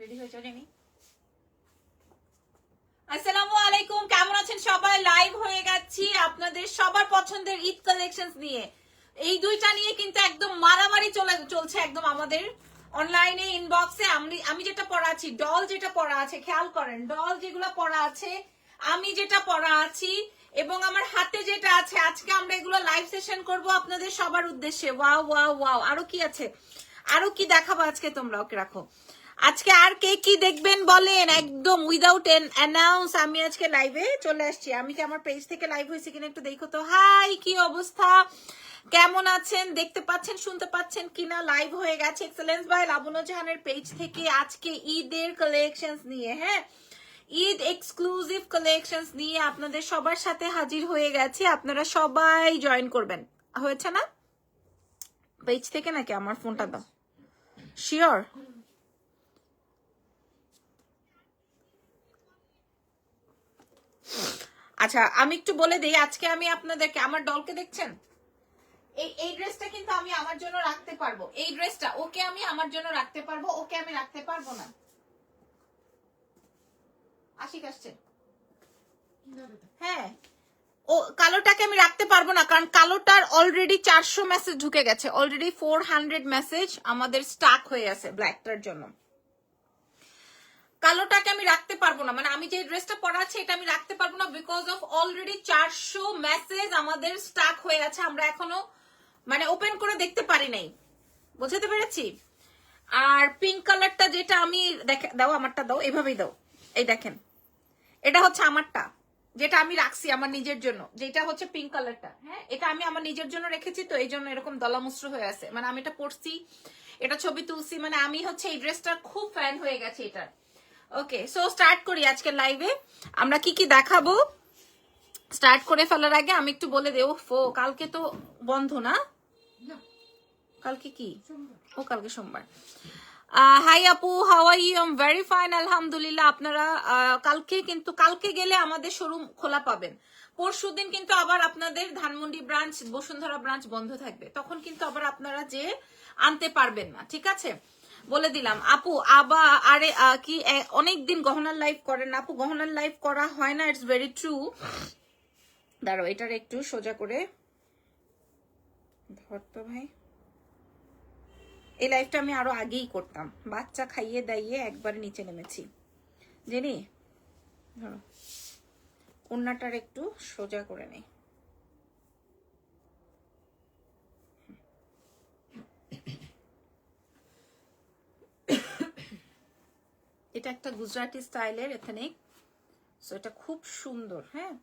Ready হয়ে চলে নি। আসসালামু আলাইকুম, কেমন আছেন সবাই? লাইভ হয়ে গেছি আপনাদের সবার পছন্দের ঈদ কালেকশনস নিয়ে। এই দুইটা নিয়ে কিন্তু একদম মারামারি চলছে একদম আমাদের অনলাইনে ইনবক্সে। আমি যেটা পড়া আছি, ডল যেটা পড়া আছে, খেয়াল করেন ডল যেগুলো পড়া আছে, আমি যেটা পড়া আছি এবং আমার হাতে যেটা আছে, আজকে আমরা এগুলো লাইভ সেশন করব আপনাদের সবার উদ্দেশ্যে। ওয়াও ওয়াও ওয়াও, আরো কি আছে, আরো কি দেখাবো আজকে তোমরা? ওকে রাখো। আজকে আর কে কি দেখবেন বলেন, একদম উইদাউট অ্যানাউন্স আমি আজকে লাইভে চলে আসছি। আমি কি আমার পেজ থেকে লাইভ হয়েছি কিনা একটু দেখো তো। হাই, কি অবস্থা, কেমন আছেন? দেখতে পাচ্ছেন, শুনতে পাচ্ছেন কিনা? লাইভ হয়ে গেছে এক্সেলেন্স বাই লাবণ্য জাহানের পেজ থেকে আজকে ঈদের কালেকশনস নিয়ে, হ্যাঁ ঈদ এক্সক্লুসিভ কালেকশনস নিয়ে আপনাদের সবার সাথে হাজির হয়ে গেছে। আপনারা সবাই জয়েন করবেন। হয়েছে না পেজ থেকে নাকি? আমার ফোনটা দাও। শিওর? আচ্ছা, আমি একটু বলে দিই, আজকে আমি আপনাদেরকে, আমার ডলকে দেখছেন, এই ড্রেসটা কিন্তু আমি আমার জন্য রাখতে পারবো। এই ড্রেসটা ওকে আমি আমার জন্য রাখতে পারবো, ওকে আমি রাখতে পারবো না। আশিক আসছে, হ্যাঁ ও কালোটাকে আমি রাখতে পারবো না, কারণ কালোটার অলরেডি 400 মেসেজ ঢুকে গেছে, অলরেডি 400 মেসেজ আমাদের স্টাক হয়ে আছে ব্ল্যাকটার জন্য। কালোটাকে আমি রাখতে পারবো না, মানে আমি যে ড্রেসটা পরা আছে এটা আমি রাখতে পারবো না, বিকজ অফ অলরেডি 400 মেসেজ আমাদের স্টাক হয়ে আছে, আমরা এখনো মানে ওপেন করে দেখতে পারি নাই। বুঝতে পেরেছি? আর পিঙ্ক কালারটা যেটা আমি দাও, আমারটা দাও, এভাবেই দাও। এই দেখেন, এটা হচ্ছে আমারটা, যেটা আমি রাখছি আমার নিজের জন্য, যেটা হচ্ছে পিঙ্ক কালারটা। হ্যাঁ, এটা আমি আমার নিজের জন্য রেখেছি, তো এই জন্য এরকম দলামুস্র হয়ে আছে। মানে আমি এটা পরছি, এটা ছবি তুলছি, মানে আমি হচ্ছে এই ড্রেসটার খুব ফ্যান হয়ে গেছে এটার। ওকে, সো স্টার্ট করি আজকের লাইভে। আমরা কি কি দেখাবো স্টার্ট করে ফেলার আগে আমি একটু বলে দেব, কালকে তো বন্ধ না? কালকে কি? ও কালকে সোমবার। হাই আপু, how are you? I am very fine, আলহামদুলিল্লাহ। আপনারা কালকে গেলে আমাদের শোরুম খোলা পাবেন। পরশুদিন কিন্তু আবার আপনাদের ধানমন্ডি ব্রাঞ্চ, বসুন্ধরা ব্রাঞ্চ বন্ধ থাকবে, তখন কিন্তু আবার আপনারা যে আনতে পারবেন না, ঠিক আছে? বলে দিলাম। আপু আবার আরে কি অনেকদিন গহনার লাইভ করেন আপু? গহনার লাইভ করা হয় না, ইটস ভেরি ট্রু। দাঁড়াও, এটার একটু সোজা করে ধরতো ভাই। এই লাইফটা আমি আরো আগেই করতাম, বাচ্চা খাইয়ে দাইয়ে একবারে নিচে নেমেছি জেনি। ধরো, ওড়নাটার একটু সোজা করে নেই। এটা একটা গুজরাটি স্টাইলের এথনিক, সো এটা খুব সুন্দর। হ্যাঁ,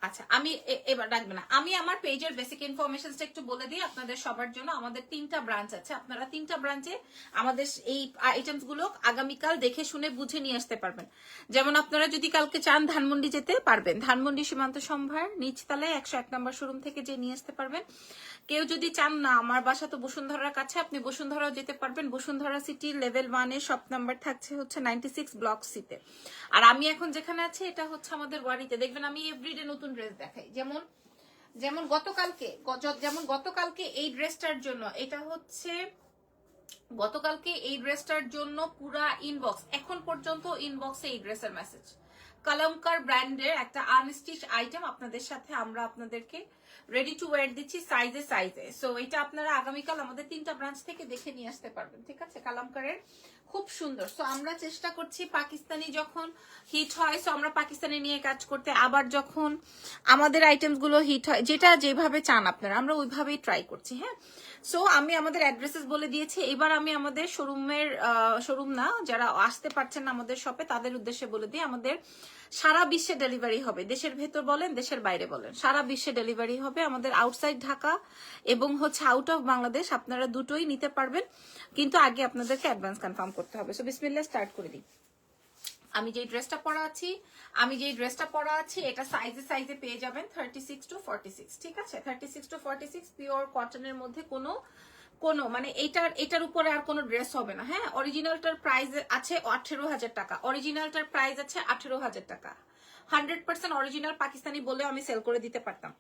আচ্ছা আমি এবার রাখবে না, আমি আমার পেজের বেসিক ইনফরমেশনটা একটু বলে দিই আপনাদের সবার জন্য। আমাদের 3টা ব্রাঞ্চ আছে, আপনারা 3টা ব্রাঞ্চে আমাদের এই আইটেমস গুলো আগামীকাল দেখে শুনে বুঝে নিয়ে আসতে পারবেন। যেমন আপনারা যদি কালকে চান ধানমন্ডি যেতে পারবেন, ধানমন্ডি সীমান্ত সম্ভার নিচতলায় 101 নম্বর শোরুম থেকে যে নিয়ে আসতে পারবেন। কেউ যদি চান না আমার বাসা তো বসুন্ধরার কাছে, আপনি বসুন্ধরাও যেতে পারবেন। বসুন্ধরা সিটি লেভেল 1 এর শপ নাম্বার থাকছে হচ্ছে 96 ব্লক সিতে। আর আমি এখন যেখানে আছি এটা হচ্ছে আমাদের ওয়ারিতে। দেখবেন আমি এভরিডে নতুন ড্রেস দেখাই, যেমন গতকালকে এই ড্রেসটার জন্য, এটা হচ্ছে গতকালকে এই ড্রেসটার জন্য পুরা ইনবক্স, এখন পর্যন্ত ইনবক্সে এই ড্রেসের মেসেজ। কলমকার ব্র্যান্ডের একটা আনস্টিচ আইটেম আপনাদের সাথে আমরা আপনাদেরকে রেডি টু ওয়্যার দিচ্ছি সাইজে। সো এটা আপনারা আগামীকাল আমাদের 3টা ব্রাঞ্চ থেকে দেখে নিয়ে আসতে পারবেন, ঠিক আছে? কলমকারের খুব সুন্দর। সো আমরা চেষ্টা করছি পাকিস্তানি যখন হিট হয়, সো আমরা পাকিস্তানি নিয়ে কাজ করতে, আবার যখন আমাদের আইটেমস গুলো হিট হয়, যেটা যেভাবে চান আপনারা, আমরা ওইভাবেই ট্রাই করছি। হ্যাঁ, সো আমি আমাদের অ্যাড্রেসেস বলে দিয়েছি। এবার আমি আমাদের শোরুম না, যারা আসতে পারছেন না আমাদের শপে, তাদের উদ্দেশ্যে বলে দিই, আমাদের সারা বিশ্বে ডেলিভারি হবে। দেশের ভেতর বলেন, দেশের বাইরে বলেন, সারা বিশ্বে ডেলিভারি হবে। আমাদের আউটসাইড ঢাকা এবং হচ্ছে আউট অফ বাংলাদেশ আপনারা দুটোই নিতে পারবেন, কিন্তু আগে আপনাদেরকে অ্যাডভান্স কনফার্ম করতে হবে। সো বিসমিল্লাহ, স্টার্ট করে দিই। আমি যে ড্রেসটা পরা আছি এটা সাইজে পেয়ে যাবেন 36 to 46, ঠিক আছে? 36 to 46 পিওর কটনের মধ্যে কোনো মানে এটার উপরে আর কোনো ড্রেস হবে না। হ্যাঁ, অরিজিনালটার প্রাইস আছে 18,000 টাকা, অরিজিনালটার প্রাইস আছে 18,000 টাকা। 100% অরিজিনাল পাকিস্তানি বলেও আমি সেল করে দিতে পারতাম,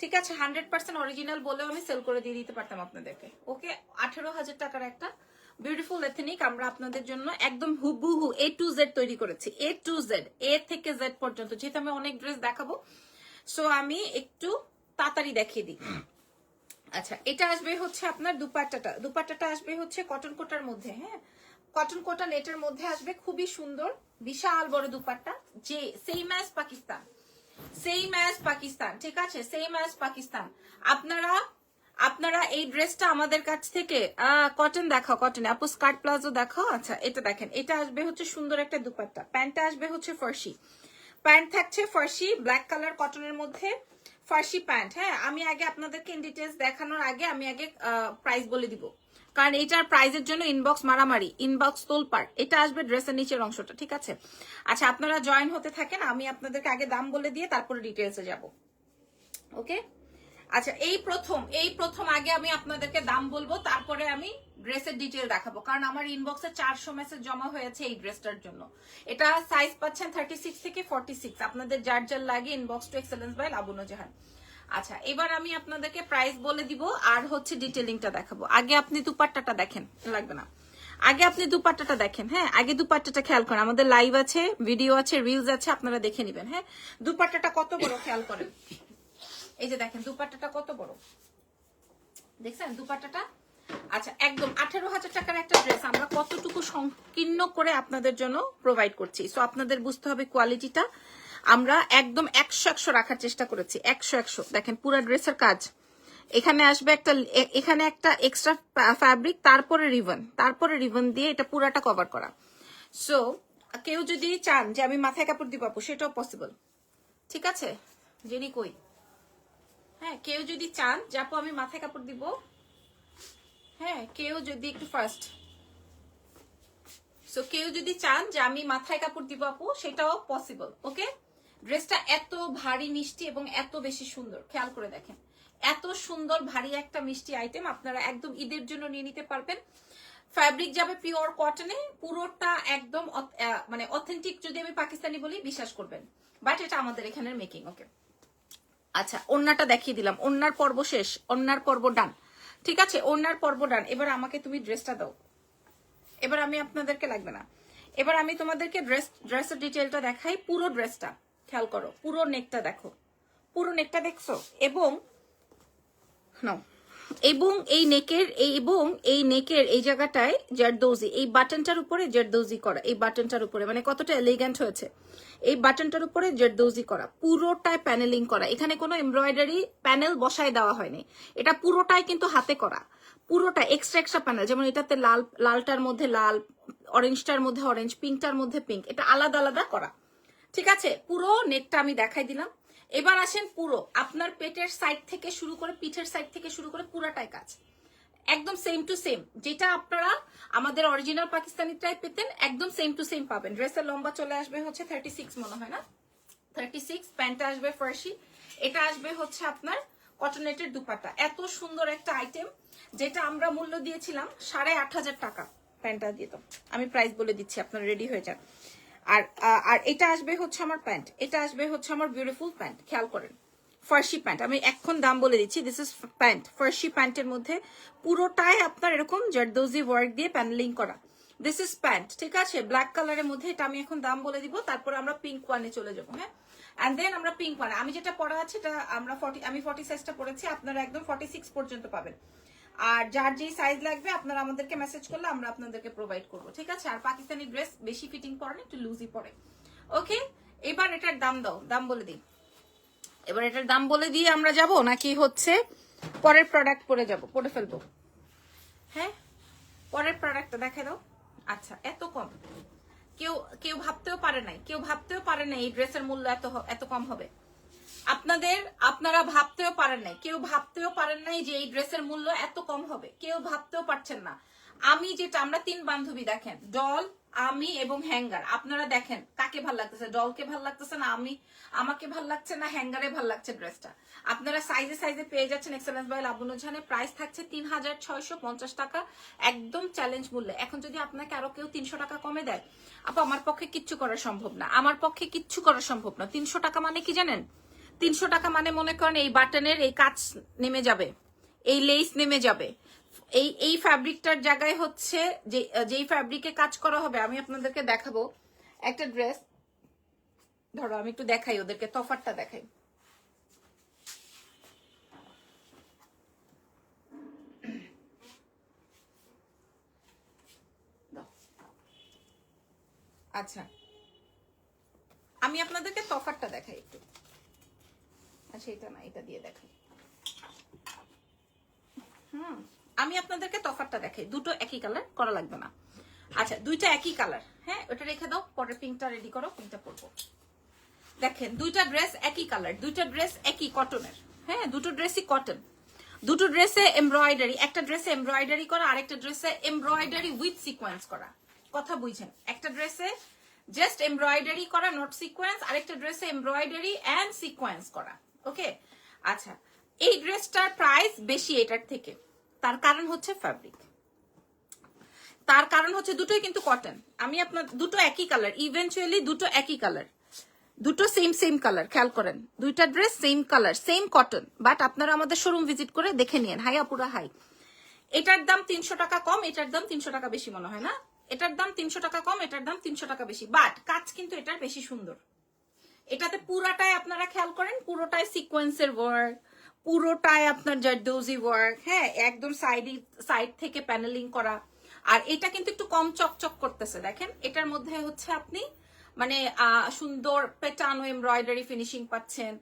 ঠিক আছে? 100% অরিজিনাল বলেও আমি সেল করে দিয়ে দিতে পারতাম আপনাদেরকে। ওকে, 18,000 টাকার একটা বিউটিফুল এথনিক আমরা আপনাদের জন্য একদম হুবহু A to Z তৈরি করেছি, A to Z, A থেকে Z পর্যন্ত। যেহেতু আমি অনেক ড্রেস দেখাবো, সো আমি একটু তাড়াতাড়ি দেখিয়ে দিই। আচ্ছা, এটা আসবে হচ্ছে আপনার দুপাট্টাটা আসবে হচ্ছে কটন কোটার মধ্যে। হ্যাঁ, কটন কোটা নেটের মধ্যে আসবে, খুবই সুন্দর বিশাল বড় দুপাট্টা, যে same as Pakistan, same as Pakistan, ঠিক আছে, সেম অ্যাজ পাকিস্তান। আপনারা এই ড্রেসটা আমাদের কাছ থেকে কটন দেখাও, কটন আপু স্কার্ট প্লাজো দেখাও। আচ্ছা, এটা দেখেন, এটা আসবে হচ্ছে সুন্দর একটা দুপাট্টা, প্যান্টটা আসবে হচ্ছে ফার্সি, প্যান্ট থাকছে ফার্সি ব্ল্যাক কালার কটনের মধ্যে, ফার্সি প্যান্ট। হ্যাঁ, আমি আগে আপনাদেরকে ইন ডিটেলস দেখানোর আগে আমি আগে প্রাইস বলে দিব, কারণ এটার প্রাইজের জন্য ইনবক্স মারামারি, ইনবক্স তোলপাড়। এটা আসবে ড্রেসের নিচের অংশটা, ঠিক আছে। আচ্ছা, আপনারা জয়েন হতে থাকেন, আমি আপনাদেরকে আগে দাম বলে দিয়ে তারপরে ডিটেলসে যাব। ওকে, আচ্ছা, এই প্রথম আগে আমি আপনাদেরকে দাম বলবো, তারপরে আমি ড্রেসের ডিটেল দেখাবো, কারণ আমার ইনবক্সে 400 মেসেজ জমা হয়েছে এই ড্রেসটার জন্য। এটা সাইজ পাচ্ছেন 36 থেকে 46, আপনাদের যার যার লাগে ইনবক্স টু এক্সেলেন্স বাই লাবণ্য জাহান। আচ্ছা, এবার আমি আপনাদেরকে প্রাইস বলে দিব আর হচ্ছে ডিটেলিংটা দেখাবো। আগে আপনি দুপাট্টাটা দেখেন, লাগবে না, আগে আপনি দুপাট্টাটা দেখেন। হ্যাঁ, আগে দুপাট্টাটা খেয়াল করেন, আমাদের লাইভ আছে, ভিডিও আছে, রিলস আছে, আপনারা দেখে নেবেন। হ্যাঁ, দুপাট্টাটা কত বড় খেয়াল করেন, এই যে দেখেন দুপাট্টাটা কত বড়, দেখছেন দুপাট্টাটা। আচ্ছা, একদম 18,000 টাকার একটা ড্রেস আমরা কতটুকু সংকীর্ণ করে আপনাদের জন্য প্রোভাইড করছি। সো আপনাদের বুঝতে হবে কোয়ালিটিটা আমরা একদম 100 রাখার চেষ্টা করেছি, 100। দেখেন পুরো ড্রেসের কাজ, এখানে আসবে এখানে একটা এক্সট্রা ফ্যাব্রিক, তারপরে রিবন দিয়ে এটা পুরাটা কভার করা। সো কেউ যদি চান যে আমি মাথায় কাপড় দিব আপু, সেটাও পসিবল, ঠিক আছে। জেনি কই, হ্যাঁ, কেউ যদি চান যে আপু আমি মাথায় কাপড় দিব, হ্যাঁ, কেউ যদি একটু ফার্স্ট, সো কেউ যদি চান যে আমি মাথায় কাপড় দিব আপু, সেটাও পসিবল। ওকে, ড্রেসটা এত ভারী মিষ্টি এবং এত বেশি সুন্দর, খেয়াল করে দেখেন, এত সুন্দর ভারী একটা মিষ্টি আইটেম আপনারা একদম ঈদের জন্য নিয়ে নিতে পারবেন। ফ্যাব্রিক যাবে পিওর কটনে, পুরোটা একদম মানে অথেন্টিক, যদি আমি পাকিস্তানি বলি বিশ্বাস করবেন, বাট এটা আমাদের এখানের মেকিং। ওকে, আচ্ছা, ওড়নাটা দেখিয়ে দিলাম, ওড়নার পর্ব শেষ, ওড়নার পর্ব ডান, ঠিক আছে, ওড়নার পর্ব ডান। এবার আমাকে তুমি ড্রেসটা দাও, এবার আমি আপনাদেরকে লাগবে না, এবার আমি তোমাদেরকে ড্রেসের ডিটেলটা দেখাই। পুরো ড্রেসটা খেয়াল করো, পুরো নেকটা দেখো, পুরো নেকটা দেখছো, এবং এই নেকের এই জায়গাটায় জারদৌজি, এই বাটনটার উপরে জারদৌজি করা, এই বাটনটার উপরে মানে কতটা এলিগেন্ট হয়েছে, এই বাটনটার উপরে জারদৌজি করা, পুরোটায় প্যানেলিং করা, এখানে কোনো এমব্রয়ডারি প্যানেল বসায় দেওয়া হয়নি, এটা পুরোটাই কিন্তু হাতে করা, পুরোটা এক্সট্রা প্যানেল। যেমন এটাতে লালটার মধ্যে লাল, অরেঞ্জটার মধ্যে অরেঞ্জ, পিঙ্কটার মধ্যে পিঙ্ক, এটা আলাদা আলাদা করা, ঠিক আছে। পুরো নেকটা আমি দেখাই দিলাম। এবার আসেন পুরো আপনার পেটের সাইড থেকে শুরু করে, পিঠের সাইড থেকে শুরু করে পুরাটাই কাজ, একদম সেম টু সেম, যেটা আপনারা আমাদের অরিজিনাল পাকিস্তানিটাই পেতেন, একদম সেম টু সেম পাবেন। ড্রেসের লম্বা চলে আসবে হচ্ছে 36 মনে হয় না, 36। প্যান্টটা আসবে ফার্সি, এটা আসবে হচ্ছে আপনার কটনেটের দুপাট্টা। এত সুন্দর একটা আইটেম, যেটা আমরা মূল্য দিয়েছিলাম 8,500 টাকা প্যান্টটা দিয়ে। তো আমি প্রাইস বলে দিচ্ছি, আপনারা রেডি হয়ে যান। আর এটা আসবে হচ্ছে আমার প্যান্ট, এটা আসবে হচ্ছে আমার বিউটিফুল প্যান্ট, খেয়াল করেন, ফার্সি প্যান্ট। আমি এখন দাম বলে দিচ্ছি, দিস ইজ প্যান্ট, ফার্সি প্যান্টের মধ্যে পুরোটাই আপনার এরকম জারদৌজি ওয়ার্ক দিয়ে প্যানেলিং করা, দিস ইজ প্যান্ট, ঠিক আছে, ব্ল্যাক কালারের মধ্যে। এটা আমি এখন দাম বলে দিব, তারপরে আমরা পিঙ্ক ওয়ানে চলে যাবো। হ্যাঁ, এন্ড দেন আমরা পিঙ্ক ওয়ানে, আমি যেটা পরা আছে এটা আমি 40 সাইজটা পরেছি, আপনারা একদম 46 পর্যন্ত পাবেন। আর যার যেই সাইজ লাগবে আপনারা আমাদেরকে মেসেজ করলে আমরা আপনাদেরকে প্রোভাইড করবো, ঠিক আছে। আর পাকিস্তানি ড্রেস বেশি ফিটিং পরে না, একটু লুজই পরে। ওকে, এবার এটার দাম দাও, দাম বলে দিই। এবার এটার দাম বলে দিয়ে আমরা যাব নাকি হচ্ছে পরের প্রোডাক্ট পরে ফেলবো? হ্যাঁ, পরের প্রোডাক্টটা দেখে দাও। আচ্ছা, এত কম কেউ ভাবতেও পারে নাই এই ড্রেসের মূল্য এত কম হবে। আপনারা ভাবতেও পারেন নাই, কেউ ভাবতেও পারেন নাই যে এই ড্রেসের মূল্য এত কম হবে, কেউ ভাবতেও পারছেন না। আমরা 3 বান্ধবী, দেখেন, ডল, আমি এবং হ্যাঙ্গার। আপনারা দেখেন কাকে ভাল লাগতেছে, ডলকে ভাল লাগতেছে না, আমাকে ভাল লাগছে না, হ্যাঙ্গারে ভাল লাগছে ড্রেসটা। আপনারা সাইজে পেয়ে যাচ্ছেন এক্সেলেন্স বাই লাবণ্য জাহানে। প্রাইস থাকছে 3,650 টাকা, একদম চ্যালেঞ্জ মূল্যে। এখন যদি আপনাকে আরো কেউ 300 টাকা কমে দেয়, আপু আমার পক্ষে কিচ্ছু করা সম্ভব না, 300 টাকা মানে কি জানেন? 300 টাকা মানে মনে করেন এই বাটনের এই কাজ নেমে যাবে, এই লেস নেমে যাবে, এই ফ্যাব্রিকটার জায়গায় হচ্ছে যেই ফ্যাব্রিকে কাজ করা হবে, আমি আপনাদেরকে দেখাবো একটা ড্রেস। ধরো আমি একটু দেখাই, ওদেরকে তফাতটা দেখাই। আচ্ছা, আমি আপনাদেরকে তফাতটা দেখাই একটু। আচ্ছা, এটা না, এটা দিয়ে দেখাই। আমি আপনাদেরকে তফাতটা দেখাই। দুটো একই কালার করা লাগবে না। আচ্ছা, দুইটা একই কালার। হ্যাঁ, ওটা রেখে দাও, পরে পিঙ্কটা রেডি করো, পিঙ্কটা পরবো। দেখেন, দুইটা ড্রেস একই কালার, দুইটা ড্রেস একই কটনের। হ্যাঁ, দুটো ড্রেসই কটন। দুটো ড্রেসে এমব্রয়ডারি, একটা ড্রেসে এমব্রয়ডারি করা, আরেকটা ড্রেসে এমব্রয়ডারি উইথ সিকোয়েন্স করা। কথা বুঝছেন? একটা ড্রেসে জাস্ট এমব্রয়ডারি করা, নট সিকোয়েন্স, আরেকটা ড্রেসে এমব্রয়ডারি এন্ড সিকোয়েন্স করা। ওকে, আচ্ছা, এই ড্রেসটার প্রাইস বেশি এটার থেকে। তার কারণ হচ্ছে ফ্যাব্রিক, তার কারণ হচ্ছে দুটোই কিন্তু কটন। আমি আপনার দুটো একই কালার, ইভেনচুয়ালি দুটো একই কালার, দুটো সেম কালার। খেয়াল করেন, দুইটা dress same colour, same cotton, but আপনারা আমাদের শোরুম ভিজিট করে দেখে নিন। হাই আপুরা হাই। এটার দাম 300 টাকা কম, এটার দাম 300 টাকা বেশি মনে হয় না? এটার দাম 300 টাকা কম, এটার দাম 300 টাকা বেশি, বাট কাজ কিন্তু এটার বেশি সুন্দর। এটাতে পুরাটাই আপনারা খেয়াল করেন, পুরোটাই সিকোয়েন্সের ওয়ার্ক, পুরোটাই আপনার জারদৌজি ওয়ার্ক। হ্যাঁ, একদম সাইড থেকে প্যানেলিং করা। আর এটা কিন্তু একটু কম চকচক করতেছে। দেখেন, এটার মধ্যে হচ্ছে আপনি মানে সুন্দর পেটানো এমব্রয়ডারি ফিনিশিং পাচ্ছেন।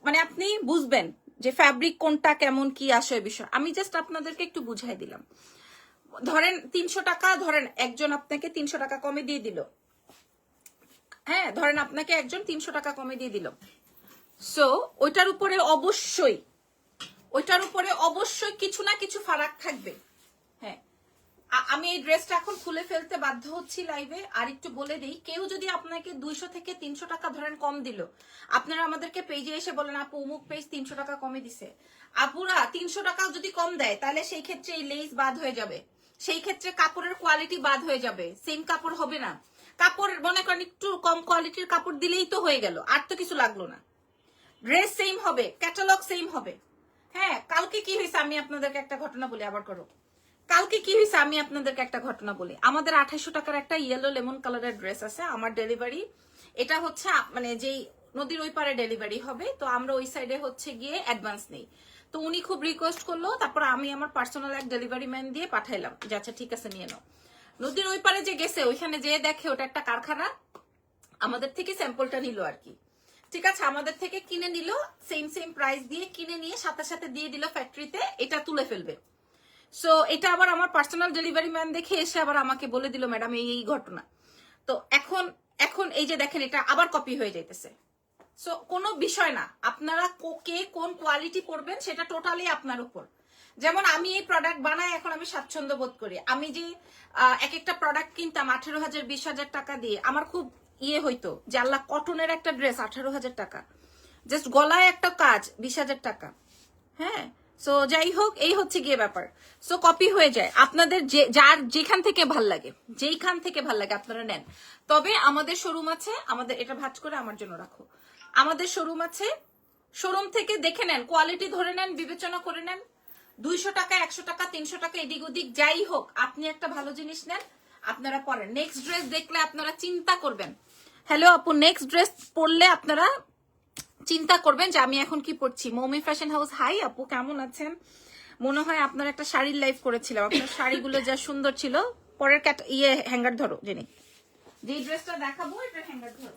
মানে আপনি বুঝবেন যে ফ্যাব্রিক কোনটা কেমন কি আসে বিষয়। আমি জাস্ট আপনাদেরকে একটু বুঝাই দিলাম। ধরেন 300 টাকা, ধরেন একজন আপনাকে 300 টাকা কমে দিয়ে দিল। হ্যাঁ, ধরেন আপনাকে একজন 300 টাকা কমে দিয়ে দিল। সো ওইটার উপরে অবশ্যই কিছু না কিছু ফারাক থাকবে। হ্যাঁ, আমি এই ড্রেসটা এখন খুলে ফেলতে বাধ্য হচ্ছি লাইভে। আর একটু বলে দিই, কেউ যদি আপনাকে 200 থেকে 300 টাকা ধরেন কম দিল, আপনারা আমাদেরকে পেজে এসে বলেন আপু অমুক পেজ 300 টাকা কমে দিছে। আপুরা 300 টাকা যদি কম দেয়, তাহলে সেই ক্ষেত্রে এই লেস বাদ হয়ে যাবে, সেই ক্ষেত্রে কাপড়ের কোয়ালিটি বাদ হয়ে যাবে, সেম কাপড় হবে না। কাপড় মনে করেন একটু কম কোয়ালিটির কাপড় দিলেই তো হয়ে গেল, আর তো কিছু লাগলো না। ড্রেস সেম হবে, ক্যাটালগ সেম হবে। হ্যাঁ, কালকে কি হয়েছে আমি আপনাদেরকে একটা ঘটনা বলি, আবার করো। কালকে কি হয়েছে আমি আপনাদেরকে একটা ঘটনা বলি। আমাদের 2800 টাকার একটা ইয়েলো লেমন কালারের ড্রেস আছে, আমার ডেলিভারি। এটা হচ্ছে মানে যেই নদীর ওই পারে ডেলিভারি হবে, তো আমরা ওই সাইডে হচ্ছে গিয়ে অ্যাডভান্স নেই। তো উনি খুব রিকোয়েস্ট করলো, তারপর আমি আমার পার্সোনাল এক ডেলিভারি ম্যান দিয়ে পাঠাইলাম যে আচ্ছা ঠিক আছে নিয়ে নাও। নদীর ওই পারে যে গেছে, ওইখানে যে দেখে ওটা একটা কারখানা, আমাদের থেকে স্যাম্পলটা নিল আর কি। ঠিক আছে, আমাদের থেকে কিনে নিল, সেম প্রাইস দিয়ে কিনে নিয়ে সাথে সাথে দিয়ে দিল ফ্যাক্টরিতে, এটা তুলে ফেলবে। সো এটা আবার আমার পার্সোনাল ডেলিভারি ম্যান দেখে এসে আবার আমাকে বলে দিল ম্যাডাম এই ঘটনা। তো এখন এই যে দেখেন, এটা আবার কপি হয়ে যাইতেছে। সো কোনো বিষয় না, আপনারা কে কোন কোয়ালিটি পড়বেন সেটা টোটালি আপনার উপর। যেমন আমি এই প্রোডাক্ট বানাই, এখন আমি স্বাচ্ছন্দ্য বোধ করি। আমি যে এক একটা প্রোডাক্ট কিনতাম 18,000 20,000 টাকা দিয়ে, আমার খুব ইয়ে হইতো যে আল্লাহ, কটনের একটা ড্রেস 18,000 টাকা, জাস্ট গলায় একটা কাজ 20,000 টাকা। হ্যাঁ, সো যাই হোক, এই হচ্ছে গিয়ে ব্যাপার। সো কপি হয়ে যায়, আপনাদের যার যেখান থেকে ভাল লাগে, যেইখান থেকে ভাল লাগে আপনারা নেন। তবে আমাদের শোরুম আছে, আমাদের এটা ভাঁজ করে আমার জন্য রাখো। আমাদের শোরুম আছে, শোরুম থেকে দেখে নেন, কোয়ালিটি ধরে নেন, বিবেচনা করে নেন। 200 টাকা 100 টাকা 300 টাকা এদিক ওদিক যাই হোক, আপনি একটা ভালো জিনিস নেন, আপনারা পরেন। নেক্সট ড্রেস দেখলে আপনারা চিন্তা করবেন, হ্যালো আপু, নেক্সট ড্রেস পরলে আপনারা চিন্তা করবেন যে আমি এখন কি পড়ছি। মৌমি ফ্যাশন হাউস, হাই আপু, কেমন আছেন? মনে হয় আপনার একটা শাড়ির লাইভ করেছিলাম, আপনার শাড়িগুলো যা সুন্দর ছিল। পরের হ্যাঙ্গার ধরো, জেনি যে ড্রেসটা দেখাবো এটা হ্যাঙ্গার ধরো।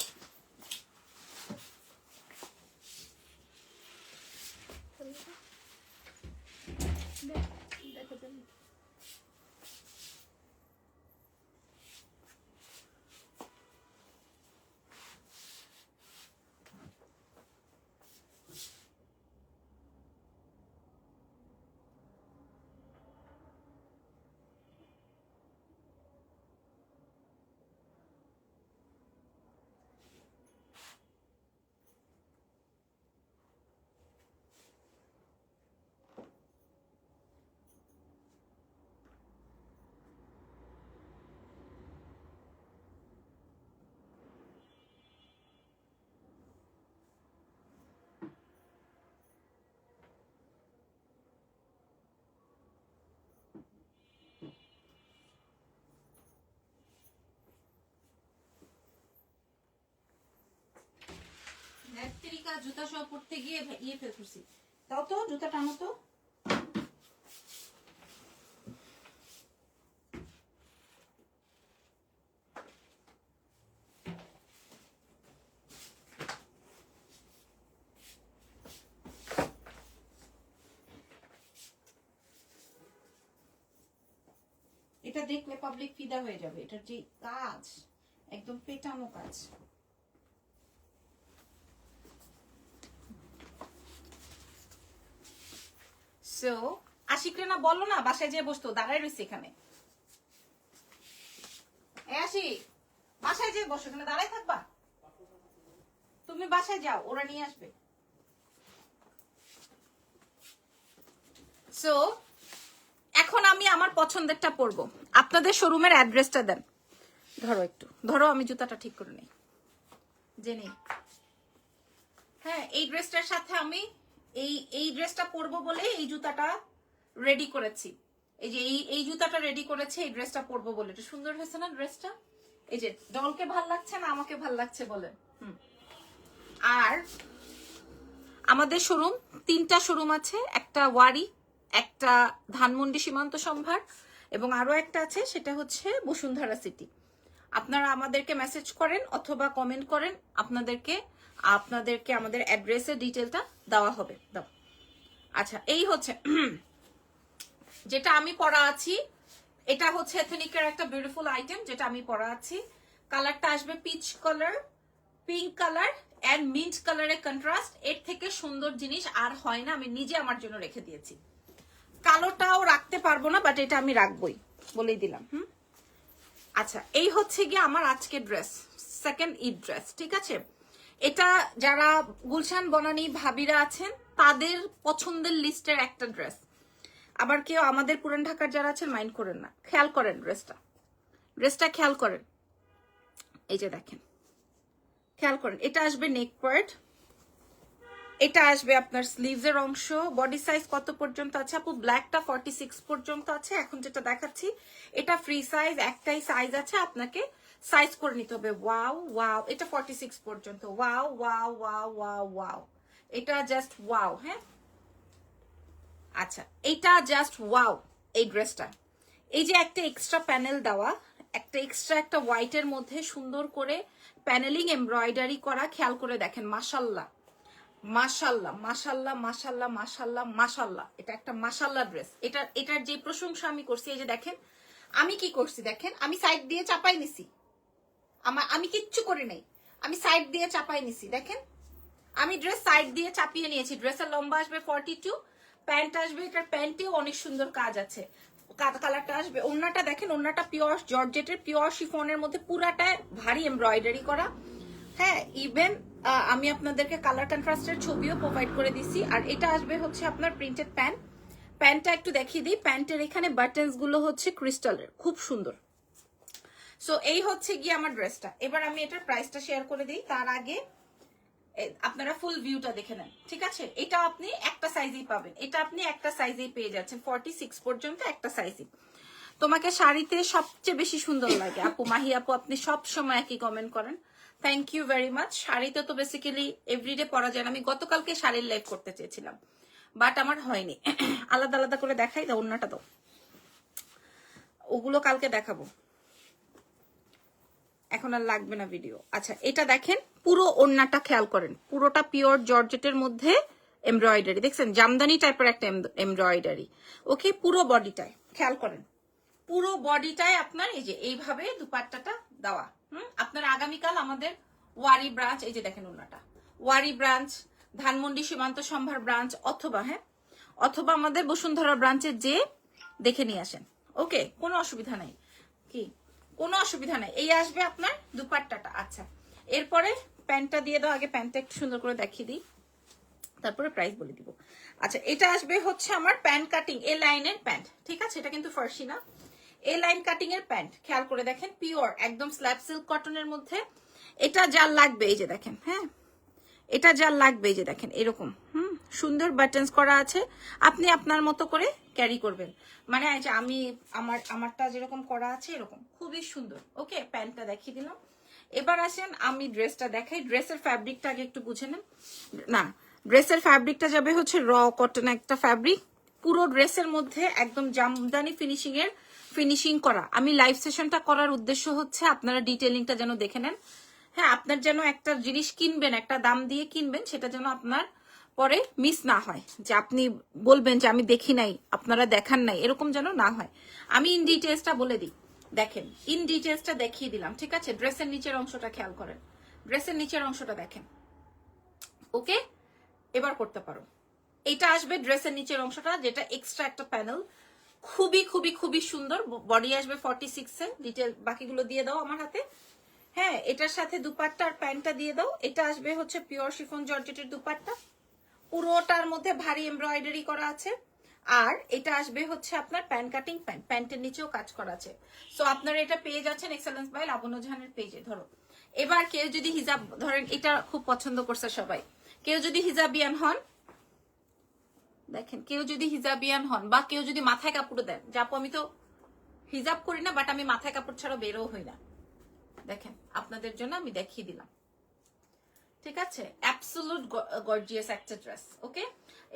আগামীকাল জুতা সহ পড়তে গিয়ে ইয়ে ফেল করছি। তাও তো জুতা টানো তো। এটা দেখলে পাবলিক ফিদা হয়ে যাবে। এটার যে কাজ একদম পেটানো কাজ। সো আশিকরে না বললো না বাসায় যেয়ে বসতো, দাঁড়ায় রয়েছে এখানে। আশিক বাসায় যেয়ে বসো, এখানে দাঁড়ায় থাকবা? তুমি বাসায় যাও, ওরা নিয়ে আসবে। সো এখন আমি আমার পছন্দেরটা পরবো। আপনাদের শোরুমের অ্যাড্রেসটা দেন। ধরো একটু ধরো, আমি জুতাটা ঠিক করে নেই জেনে। হ্যাঁ, এই ড্রেসটার সাথে আমি এই ড্রেসটা পরবো বলে এই জুতাটা রেডি করেছি। এই যে এই জুতাটা রেডি করেছে এই ড্রেসটা পরবো বলে। এটা সুন্দর হয়েছে না ড্রেসটা? এই যে ডলকে ভাল লাগছে না আমাকে ভাল লাগছে বলেন। আর আমাদের শোরুম 3টা শোরুম আছে, একটা ওয়ারি, একটা ধানমন্ডি সীমান্ত সম্ভার, এবং আরো একটা আছে সেটা হচ্ছে বসুন্ধরা সিটি। আপনারা আমাদেরকে মেসেজ করেন অথবা কমেন্ট করেন, আপনাদেরকে আমাদের অ্যাড্রেসের ডিটেলটা দেওয়া হবে। দাও। আচ্ছা, এই হচ্ছে যেটা আমি পরা আছি, এটা হচ্ছে এথনিকের একটা বিউটিফুল আইটেম যেটা আমি পরা আছি। কালারটা আসবে peach colour, pink colour and mint কালারের কন্ট্রাস্ট। এর থেকে সুন্দর জিনিস আর হয় না, আমি নিজে আমার জন্য রেখে দিয়েছি। কালোটাও রাখতে পারবো না, বাট এটা আমি রাখবই, বলেই দিলাম। আচ্ছা, এই হচ্ছে গিয়ে আমার আজকের ড্রেস, সেকেন্ড ঈদ ড্রেস। ঠিক আছে, এটা যারা গুলশান বনানী ভাবিরা আছেন তাদের পছন্দের লিস্টের একটা ড্রেস। আবার কেউ আমাদের পুরান ঢাকার যারা আছেন মাইন্ড করেন না, খেয়াল করেন ড্রেসটা খেয়াল করেন। এই যে দেখেন, খেয়াল করেন, এটা আসবে নেক পার্ট, এটা আসবে আপনার স্লিভস এর অংশ। বডি সাইজ কত পর্যন্ত আছে আপু? ব্ল্যাকটা 46 পর্যন্ত আছে। এখন যেটা দেখাচ্ছি এটা ফ্রি সাইজ, একটাই সাইজ আছে, আপনাকে সাইজ করে নিতে হবে। ওয়াও ওয়াও, এটা 46 পর্যন্ত। Wow wow wow wow wow, এটা জাস্ট ওয়াও। হ্যাঁ, আচ্ছা, এটা জাস্ট ওয়াও। এই ড্রেসটা এই যে একটা এক্সট্রা প্যানেল দেওয়া, একটা হোয়াইটের মধ্যে সুন্দর করে প্যানেলিং এমব্রয়ডারি করা। খেয়াল করে দেখেন, মাশাল্লাহ মাশাল্লাহ মাশাল্লাহ মাশাল্লাহ মাশাল্লাহ মাশাল্লাহ, এটা একটা মাশাল্লাহ ড্রেস। এটার যে প্রশংসা আমি করছি, এই যে দেখেন আমি কি করছি দেখেন, আমি সাইড দিয়ে চাপাই নিছি, আমি কিচ্ছু করি নাই, আমি সাইড দিয়ে চাপাই নিছি। দেখেন আমি ড্রেস সাইড দিয়ে চাপিয়ে নিয়েছি। ড্রেসের লম্বা আসবে 42, প্যান্ট আসবে, এটার প্যান্টেও অনেক সুন্দর কাজ আছে। কালারটা আসবে, ওড়নাটা দেখেন, ওড়নাটা পিওর জর্জেটের, পিওর শিফনের মধ্যে পুরাটা ভারী এমব্রয়ডারি করা। হ্যাঁ, ইভেন আমি আপনাদেরকে কালার কন্ট্রাস্টের ছবিও প্রোভাইড করে দিছি। আর এটা আসবে হচ্ছে আপনার প্রিন্টেড প্যান্ট। প্যান্টটা একটু দেখিয়ে দিই, প্যান্টের এখানে বাটনস গুলো হচ্ছে ক্রিস্টালের, খুব সুন্দর। সো এই হচ্ছে গিয়ে আমার ড্রেসটা। এবার আমি এটার প্রাইসটা শেয়ার করে দিই, তার আগে আপনারা ফুল ভিউটা দেখে নেন। ঠিক আছে, এটা আপনি একটা সাইজেই পাবেন, এটা আপনি একটা সাইজেই পেয়ে যাচ্ছেন, 46 পর্যন্ত একটা সাইজই। তোমাকে শাড়িতে সবচেয়ে বেশি সুন্দর লাগে আপু, মাহি আপু আপনি সব সময় একই কমেন্ট করেন, থ্যাংক ইউ ভেরি মাচ। শাড়িতে তো বেসিক্যালি এভরিডে পরা যায় না। আমি গতকালকে শাড়ির লাইভ করতে চেয়েছিলাম, বাট আমার হয়নি। আলাদা আলাদা করে দেখাই দাও, অন্যটা দাও, ওগুলো কালকে দেখাবো, এখন আর লাগবে না ভিডিও। আচ্ছা, এটা দেখেন, পুরো ওড়নাটা খেয়াল করেন, পুরোটা পিওর জর্জেটের মধ্যে এমব্রয়ডারি, দেখছেন জামদানি টাইপের একটা এমব্রয়ডারি। ওকে, পুরো বডিটায় খেয়াল করেন, পুরো বডিটায় আপনার এই যে এইভাবে দুপাট্টাটা দেওয়া। আপনার আগামীকাল আমাদের ওয়ারি ব্রাঞ্চ, এই যে দেখেন ওড়নাটা, ওয়ারি ব্রাঞ্চ, ধানমন্ডি সীমান্ত সম্ভার ব্রাঞ্চ, অথবা আমাদের বসুন্ধরা ব্রাঞ্চে যে দেখে নিয়ে আসেন। ওকে, কোনো অসুবিধা নাই, কি কোনো অসুবিধা নাই। এই আসবে আপনার দুপাট্টাটা। আচ্ছা, এরপরে প্যান্টটা দিয়ে দাও, আগে প্যান্টটা একটু সুন্দর করে দেখিয়ে দিই, তারপরে প্রাইস বলে দিব। আচ্ছা, এটা আসবে হচ্ছে আমার প্যান্ট কাটিং এ লাইনের প্যান্ট। ঠিক আছে, এটা কিন্তু ফার্সি না, এ লাইন কাটিং এর প্যান্ট। খেয়াল করে দেখেন, পিওর একদম স্ল্যাব সিল্ক কটনের মধ্যে। এটা যা লাগবে এই যে দেখেন, হ্যাঁ এটা যা লাগবে এই যে দেখেন এরকম সুন্দর বাটনস করা আছে, আপনি আপনার মতো করে ক্যারি করবেন। মানে এই যে আমি আমারটা যেরকম করা আছে এরকম খুবই সুন্দর। ওকে, প্যান্টটা দেখিয়ে দিলাম। এবার আসেন আমি ড্রেসটা দেখাই। ড্রেসের ফ্যাব্রিকটা আগে একটু বুঝে নেন। না, ড্রেসের ফ্যাব্রিকটা যাবে হচ্ছে র কটন একটা ফ্যাব্রিক, পুরো ড্রেসের মধ্যে একদম জামদানি ফিনিশিং করা। আমি লাইভ সেশনটা করার উদ্দেশ্য হচ্ছে আপনারা ডিটেইলিংটা যেন দেখে নেন। হ্যাঁ, আপনার যেন একটা জিনিস কিনবেন, একটা দাম দিয়ে কিনবেন, সেটা যেন আপনার পরে মিস না হয়, যে আপনি বলবেন যে আমি দেখি নাই, আপনারা দেখান নাই, এরকম যেন না হয়। আমি ইন ডিটেলসটা বলে দিই। দেখেন, ইন ডিটেলসটা দেখিয়ে দিলাম, ঠিক আছে? ড্রেসের নিচের অংশটা খেয়াল করেন, ড্রেসের নিচের অংশটা দেখেন। ওকে, এবার করতে পারো। এটা আসবে ড্রেসের নিচের অংশটা, যেটা এক্সট্রা একটা প্যানেল, খুবই খুবই খুবই সুন্দর। বডি আসবে 46 এ। ডিটেল বাকিগুলো দিয়ে দাও আমার হাতে। হ্যাঁ, এটার সাথে দুপাট্টা আর প্যান্টটা দিয়ে দাও। এটা আসবে হচ্ছে পিওর শিফন জর্জেটের দুপাট্টা, পুরোটার মধ্যে ভারী এমব্রয়ডারি করা আছে। আর এটা আসবে হচ্ছে আপনার প্যান্ট কাটিং প্যান্ট, প্যান্টের নিচেও কাজ করা আছে। সো আপনারা এটা পেয়ে যাচ্ছেন এক্সেলেন্স বাই লাবণ্য জাহানের পেজে। ধরো, এবার কেউ যদি হিজাব, ধরেন এটা খুব পছন্দ করছে সবাই, কেউ যদি হিজাবিয়ান হন, দেখেন, কেউ যদি হিজাবিয়ান হন বা কেউ যদি মাথায় কাপড় দেন, যাপু আমি তো হিজাব করি না, বাট আমি মাথায় কাপড় ছাড়া বেরো হই না, দেখেন আপনাদের জন্য আমি দেখিয়ে দিলাম, ঠিক আছে? অ্যাবসোলুট গর্জিয়াস একটা ড্রেস। ওকে,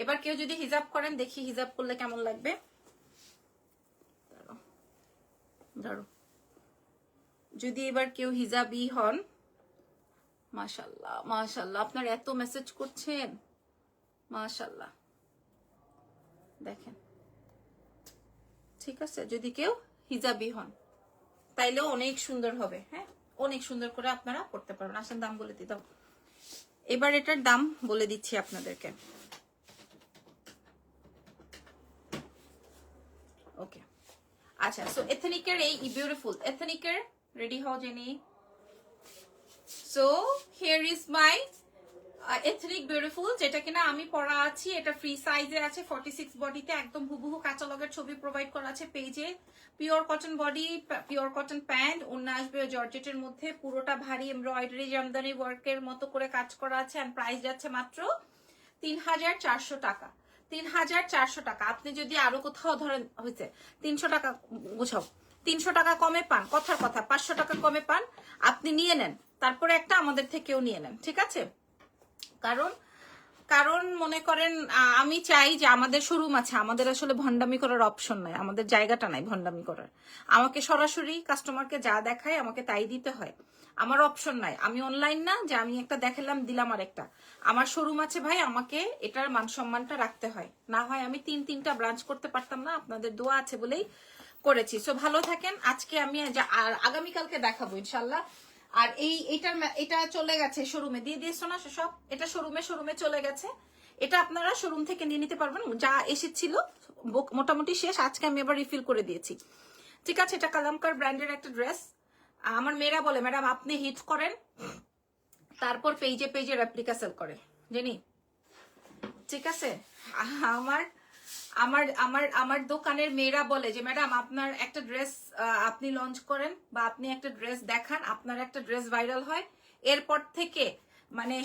এবার কেউ যদি হিজাব করেন, দেখি হিজাব করলে কেমন লাগবে। ধরো, যদি এবার কেউ হিজাবি হন, মাশাআল্লাহ মাশাআল্লাহ, আপনার এত মেসেজ করছেন, মাশাআল্লাহ, দেখেন, ঠিক আছে? যদি কেউ হিজাবি হন তাইলেও অনেক সুন্দর হবে। হ্যাঁ, অনেক সুন্দর করে আপনারা করতে পারবেন। আসেন দাম বলে দিতাম। এবার এটার দাম বলে দিচ্ছি আপনাদেরকে। ওকে, আচ্ছা, সো এথনিকের এই বিউটিফুল এথনিকের রেডি হও jenny. So here is my ethnic beautiful, যেটা কিনা আমি পরা আছি। এটা ফ্রি সাইজে আছে, 46 বডিতে, একদম হুবহু কাঁচালগের ছবি প্রোভাইড করা আছে পেজে। Pure cotton body, pure cotton pant, ওন্না আসবে জর্জেটের মধ্যে, পুরোটা ভারী এমব্রয়ডারি জামদানি ওয়ার্কের মতো করে কাজ করা আছে। এন্ড প্রাইস যাচ্ছে মাত্র 3400 টাকা। 3400 টাকা। আপনি যদি আরো কোথাও ধরেন হয়েছে 300 টাকা, বুঝাও 300 টাকা কমে পান, কথার কথা 500 টাকা কমে পান, আপনি নিয়ে নেন, তারপরে একটা আমাদের থেকেও নিয়ে নেন, ঠিক আছে? কারণ মনে করেন আমি চাই যে আমাদের শোরুম আছে, আমাদের আসলে ভন্ডামি করার অপশন নাই, আমাদের জায়গাটা নাই ভন্ডামি করার। আমাকে সরাসরি কাস্টমারকে যা দেখায় আমাকে তাই দিতে হয়, আমার অপশন নাই। আমি অনলাইন না যে আমি একটা দেখালাম দিলাম আর একটা, আমার শোরুম আছে ভাই, আমাকে এটার মান সম্মানটা রাখতে হয়। না হয় আমি তিনটা ব্রাঞ্চ করতে পারতাম না, আপনাদের দোয়া আছে বলেই করেছি। সো ভালো থাকেন। আজকে আমি আগামীকালকে দেখাবো ইনশাল্লাহ। আর এটা চলে গেছে শোরুমে, দিয়ে দিয়েছো না সব, এটা শোরুমে চলে গেছে। এটা আপনারা শোরুম থেকে নিয়ে নিতে পারবেন, যা এসেছিল মোটামুটি শেষ, আজকে আমি আবার রিফিল করে দিয়েছি, ঠিক আছে? এটা কালামকার ব্র্যান্ডের একটা ড্রেস। আমার মেয়েরা বলে ম্যাডাম আপনি হিট করেন তারপর পেজে রেপ্লিকা সেল করে, জানি, ঠিক আছে? আমার আমার আমার আমার দোকানের মেয়েরা বলে যে ম্যাডাম আপনার একটা ড্রেস আপনি লঞ্চ করেন বা আপনি একটা ড্রেস দেখান, আপনার একটা ড্রেস ভাইরাল হয়, এরপর থেকে মানে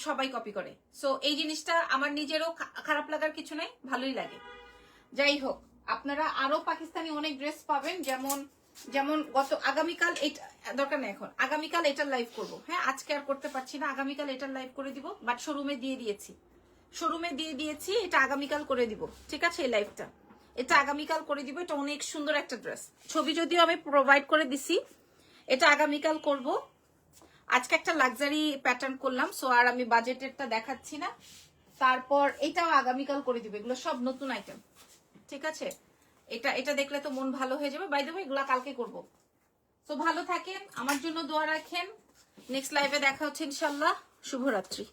সবাই কপি করে। সো এই জিনিসটা আমার নিজেরও খারাপ লাগার কিছু নাই, ভালোই লাগে। যাই হোক, আপনারা আরো পাকিস্তানি অনেক ড্রেস পাবেন, যেমন আগামীকাল, এটা দরকার নেই এখন, আগামীকাল এটার লাইভ করবো। হ্যাঁ, আজকে আর করতে পারছি না, আগামীকাল এটার লাইভ করে দিব, বাট শোরুমে দিয়ে দিয়েছি, এটা আগামীকাল করে দিব, ঠিক আছে? এই লাইভটা এটা আগামীকাল করে দিব। এটা অনেক সুন্দর একটা ড্রেস, ছবি যদিও আমি প্রোভাইড করে দিছি, এটা আগামীকাল করব। আজকে একটা লাক্সারি প্যাটার্ন করলাম, সো আর আমি বাজেটেরটা দেখাচ্ছি না। তারপর এটাও আগামীকাল করে দিব, এগুলো সব নতুন আইটেম, ঠিক আছে? এটা দেখলে তো মন ভালো হয়ে যাবে। বাই দ্য ওয়ে এগুলা কালকে করব। তো ভালো থাকেন, আমার জন্য দোয়া রাখেন। নেক্সট লাইভে দেখা হচ্ছে ইনশাল্লাহ। শুভরাত্রি।